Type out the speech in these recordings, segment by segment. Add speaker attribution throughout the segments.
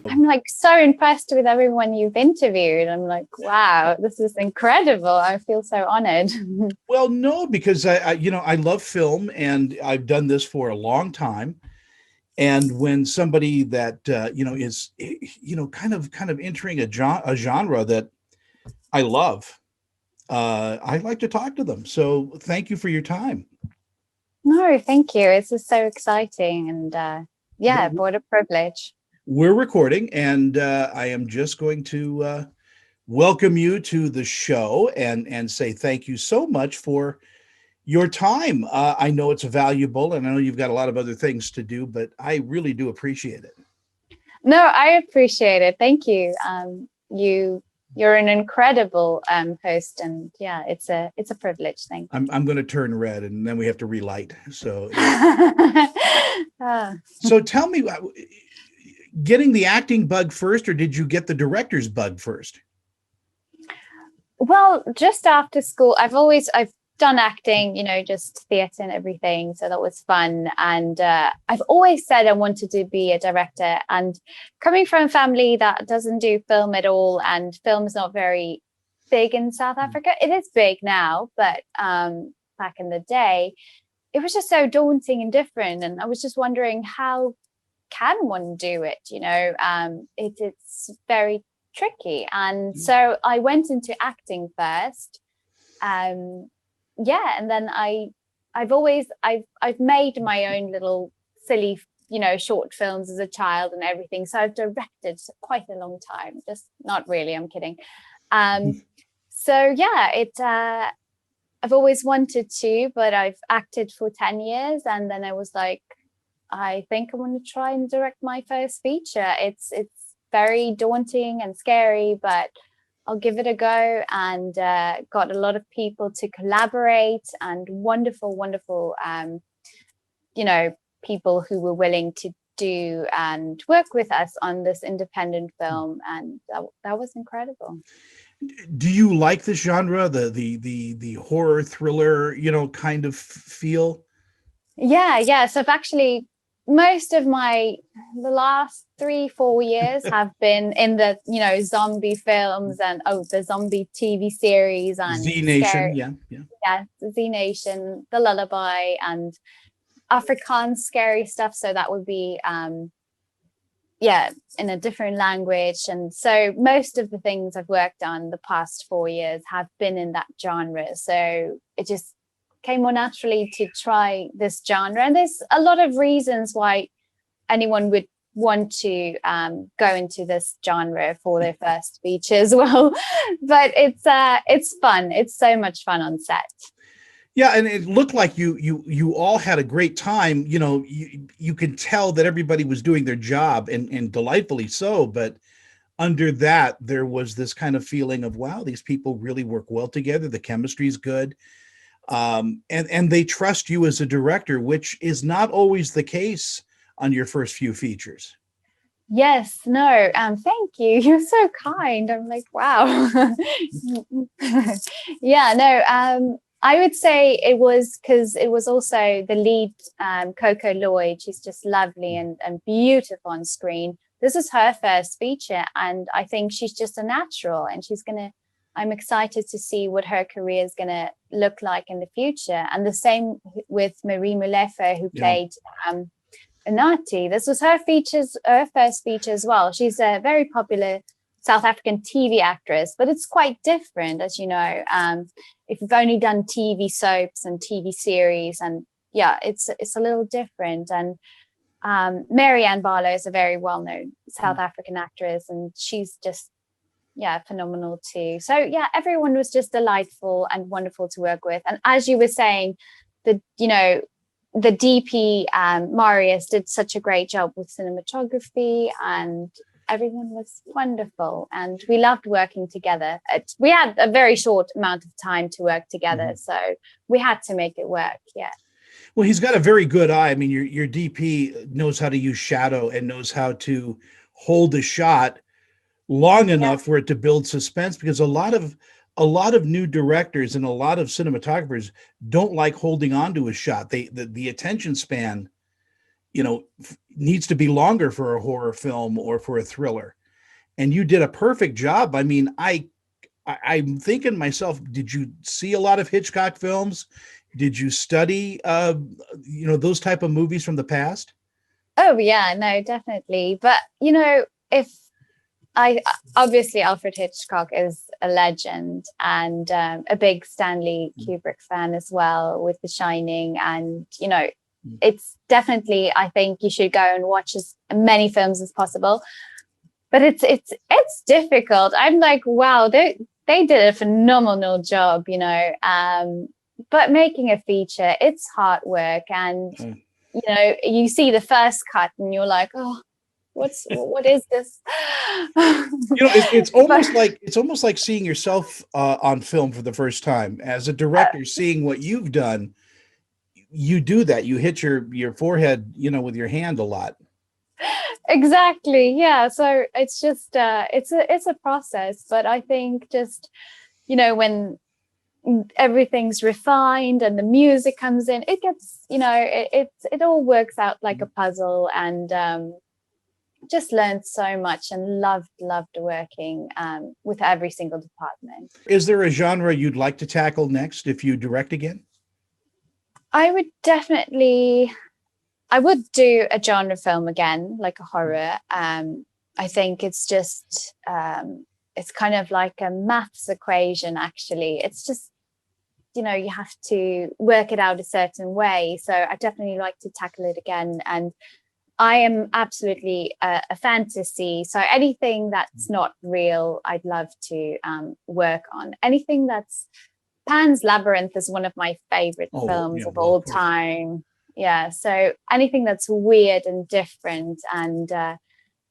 Speaker 1: I'm like so impressed with everyone you've interviewed. I'm like, wow, this is incredible. I feel so honored.
Speaker 2: Well, no, because I love film and I've done this for a long time. And when somebody that is kind of entering a genre that I love, I like to talk to them. So thank you for your time.
Speaker 1: No, thank you. It's just so exciting. And yeah,
Speaker 2: Well,
Speaker 1: what a privilege.
Speaker 2: we're recording, and I am just going to welcome you to the show and say thank you so much for your time. I know it's valuable, and I know you've got a lot of other things to do, but I really do appreciate it.
Speaker 1: No, I appreciate it. Thank you. You're an incredible host, and yeah, it's a privilege. Thank
Speaker 2: I'm going to turn red, and then we have to relight. So
Speaker 1: you. Ah.
Speaker 2: so tell me, getting the acting bug first, or did you get the director's bug first?
Speaker 1: Well, just after school, I've done acting, just theatre and everything. So that was fun. And I've always said I wanted to be a director. And coming from a family that doesn't do film at all, and film is not very big in South Africa. It is big now, but back in the day, it was just so daunting and different. And I was just wondering, how can one do it? It's very tricky. And so I went into acting first. Um, yeah, and then I've made my own little silly, short films as a child and everything. So I've directed quite a long time. Just not really, I'm kidding. So yeah, I've always wanted to, but I've acted for 10 years, and then I was like, I think I want to try and direct my first feature. It's very daunting and scary, but I'll give it a go. And got a lot of people to collaborate, and wonderful, wonderful, people who were willing to do and work with us on this independent film, and that was incredible.
Speaker 2: Do you like this genre, the horror thriller, kind of feel?
Speaker 1: Yeah. So I've actually, most of the last 3-4 years have been in the zombie films, and the zombie TV series, and
Speaker 2: Z Nation,
Speaker 1: scary.
Speaker 2: yeah, yeah.
Speaker 1: Yeah, Z Nation, The Lullaby, and Afrikaans scary stuff. So that would be yeah, in a different language. And so most of the things I've worked on the past 4 years have been in that genre. So it just came more naturally to try this genre. And there's a lot of reasons why anyone would want to go into this genre for their first feature as well. But it's fun. It's so much fun on set.
Speaker 2: Yeah, and it looked like you all had a great time. You can tell that everybody was doing their job, and delightfully so. But under that, there was this kind of feeling of, wow, these people really work well together. The chemistry is good, and they trust you as a director, which is not always the case on your first few features.
Speaker 1: Yes, no, thank you. You're so kind. I'm like, wow. Yeah, no, I would say it was because it was also the lead, Coco Lloyd. She's just lovely and beautiful on screen. This is her first feature, and I think she's just a natural, and I'm excited to see what her career is gonna look like in the future. And the same with Marie Molefe, who
Speaker 2: Yeah.
Speaker 1: played Anati. This was her first feature as well. She's a very popular South African TV actress, but it's quite different, as you know. If you've only done TV soaps and TV series, and yeah, it's a little different. And Marianne Barlow is a very well-known South African actress, and she's just phenomenal too. So yeah, everyone was just delightful and wonderful to work with. And as you were saying, the DP, Marius, did such a great job with cinematography, and everyone was wonderful, and we loved working together. We had a very short amount of time to work together, so we had to make it work. Yeah.
Speaker 2: Well, he's got a very good eye. I mean, your DP knows how to use shadow and knows how to hold a shot long enough for it to build suspense, because a lot of new directors and a lot of cinematographers don't like holding on to a shot. The attention span needs to be longer for a horror film or for a thriller. And you did a perfect job. I mean, I'm thinking myself, did you see a lot of Hitchcock films? Did you study, those type of movies from the past?
Speaker 1: Oh yeah, no, definitely. But if I obviously Alfred Hitchcock is a legend and a big Stanley Kubrick fan as well with The Shining, and it's definitely, I think you should go and watch as many films as possible. But it's difficult. I'm like, wow, they did a phenomenal job, but making a feature, it's hard work, and you see the first cut and you're like, oh, what is this?
Speaker 2: It's almost
Speaker 1: But
Speaker 2: like seeing yourself on film for the first time as a director, seeing what you've done. You do that. You hit your forehead, with your hand a lot.
Speaker 1: exactly, yeah. So it's just it's a process, but I think just when everything's refined and the music comes in, it gets it all works out like a puzzle, and just learned so much and loved working with every single department.
Speaker 2: Is there a genre you'd like to tackle next if you direct again?
Speaker 1: I would definitely, I would do a genre film again, like a horror. I think it's just it's kind of like a maths equation, actually. It's just you have to work it out a certain way. So I definitely like to tackle it again. And I am absolutely a fantasy. So anything that's not real, I'd love to work on. Anything that's Pan's Labyrinth is one of my favorite films of all time. Yeah. So anything that's weird and different. And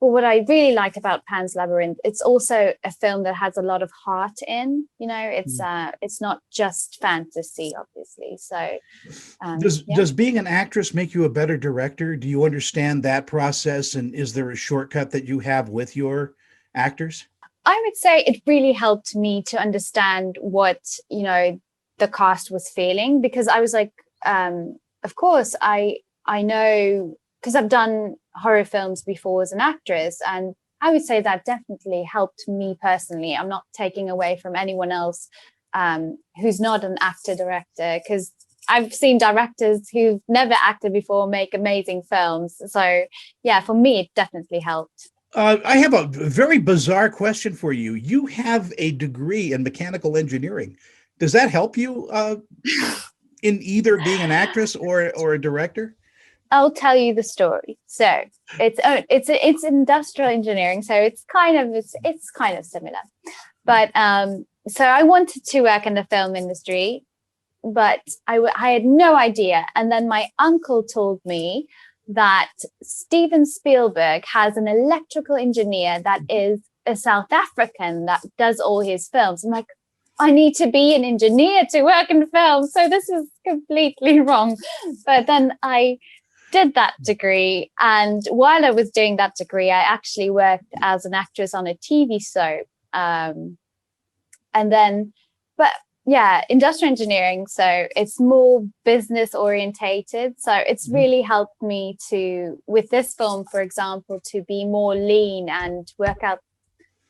Speaker 1: but what I really like about Pan's Labyrinth, it's also a film that has a lot of heart in. It's not just fantasy, obviously. So
Speaker 2: does being an actress make you a better director? Do you understand that process? And is there a shortcut that you have with your actors?
Speaker 1: I would say it really helped me to understand what, the cast was feeling, because I was like, of course, I know, because I've done horror films before as an actress, and I would say that definitely helped me personally. I'm not taking away from anyone else who's not an actor director, because I've seen directors who've never acted before make amazing films. So yeah, for me, it definitely helped.
Speaker 2: I have a very bizarre question for you. You have a degree in mechanical engineering. Does that help you in either being an actress or a director?
Speaker 1: I'll tell you the story. So it's industrial engineering, so it's kind of similar. But so I wanted to work in the film industry, but I had no idea. And then my uncle told me that Steven Spielberg has an electrical engineer that is a South African that does all his films. I'm like, I need to be an engineer to work in film. So this is completely wrong. But then I did that degree. And while I was doing that degree, I actually worked as an actress on a TV soap. But yeah, industrial engineering. So it's more business orientated. So it's really helped me to, with this film, for example, to be more lean and work out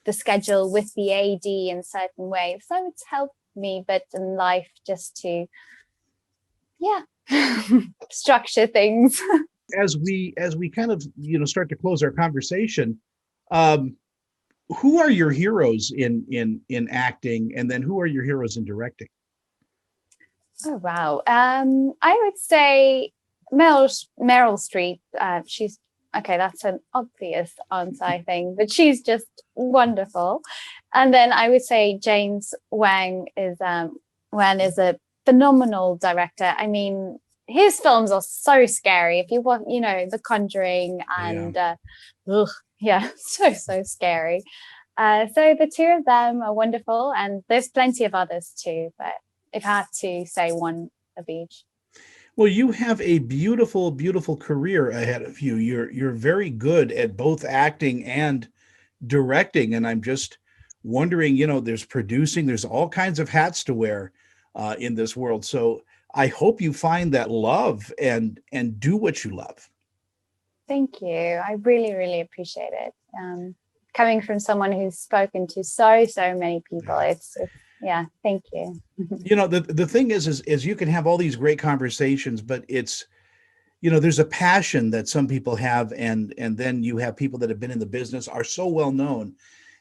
Speaker 1: the schedule with the AD in certain ways. So it's helped me a bit in life just to, structure things.
Speaker 2: As we kind of start to close our conversation, who are your heroes in acting, and then who are your heroes in directing?
Speaker 1: Oh wow. I would say Meryl Streep. She's okay. That's an obvious answer, I think, but she's just wonderful. And then I would say James Wan is a phenomenal director. I mean, his films are so scary. If you want, The Conjuring and so scary. So the two of them are wonderful, and there's plenty of others too, but if I had to say one of each.
Speaker 2: Well, you have a beautiful, beautiful career ahead of you. You're very good at both acting and directing, and I'm just wondering, there's producing, there's all kinds of hats to wear in this world. So I hope you find that love and do what you love.
Speaker 1: Thank you. I really, really appreciate it. Coming from someone who's spoken to so many people, it's yeah, thank you.
Speaker 2: You know, the thing is you can have all these great conversations, but it's, you know, there's a passion that some people have, and then you have people that have been in the business, are so well known,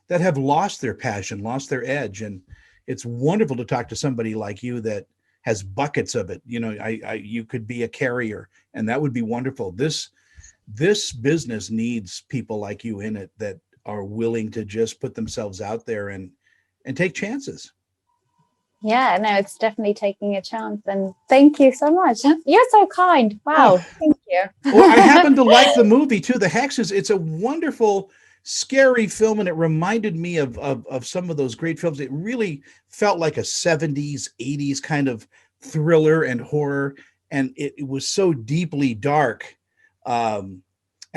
Speaker 2: that have lost their passion, lost their edge. And it's wonderful to talk to somebody like you that has buckets of it. You know, you could be a carrier, and that would be wonderful. This business needs people like you in it that are willing to just put themselves out there and take chances.
Speaker 1: Yeah, no, it's definitely taking a chance. And thank you so much. You're so kind. Wow.
Speaker 2: Oh,
Speaker 1: Thank you.
Speaker 2: well, I happen to like the movie too, The Hexes. It's a wonderful, scary film, and it reminded me of some of those great films. It really felt like a 70s, 80s kind of thriller and horror, and it was so deeply dark. And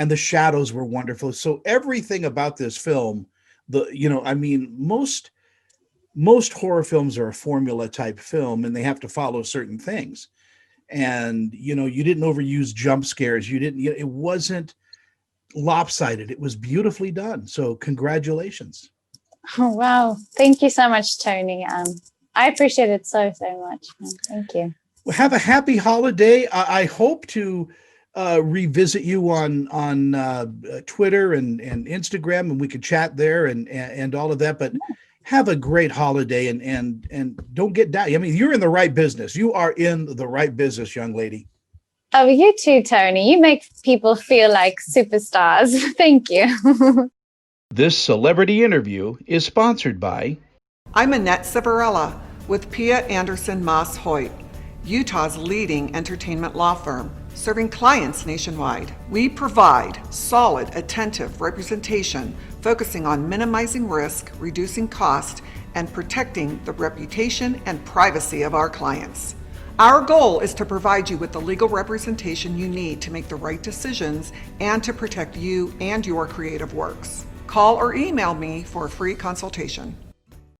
Speaker 2: the shadows were wonderful. So everything about this film, I mean, most horror films are a formula type film, and they have to follow certain things. And, you know, you didn't overuse jump scares. It wasn't lopsided. It was beautifully done. So congratulations.
Speaker 1: Oh, wow. Thank you so much, Tony. I appreciate it so much. Thank you.
Speaker 2: Well, have a happy holiday. I hope to revisit you on Twitter and Instagram, and we could chat there and all of that. But have a great holiday, and don't get down. I mean, you're in the right business. You are in the right business, young lady.
Speaker 1: Oh, you too, Tony. You make people feel like superstars. Thank you.
Speaker 2: This celebrity interview is sponsored by...
Speaker 3: I'm Annette Civarella with Pia Anderson Moss Hoyt, Utah's leading entertainment law firm, serving clients nationwide. We provide solid, attentive representation focusing on minimizing risk, reducing cost, and protecting the reputation and privacy of our clients. Our goal is to provide you with the legal representation you need to make the right decisions and to protect you and your creative works. Call or email me for a free consultation.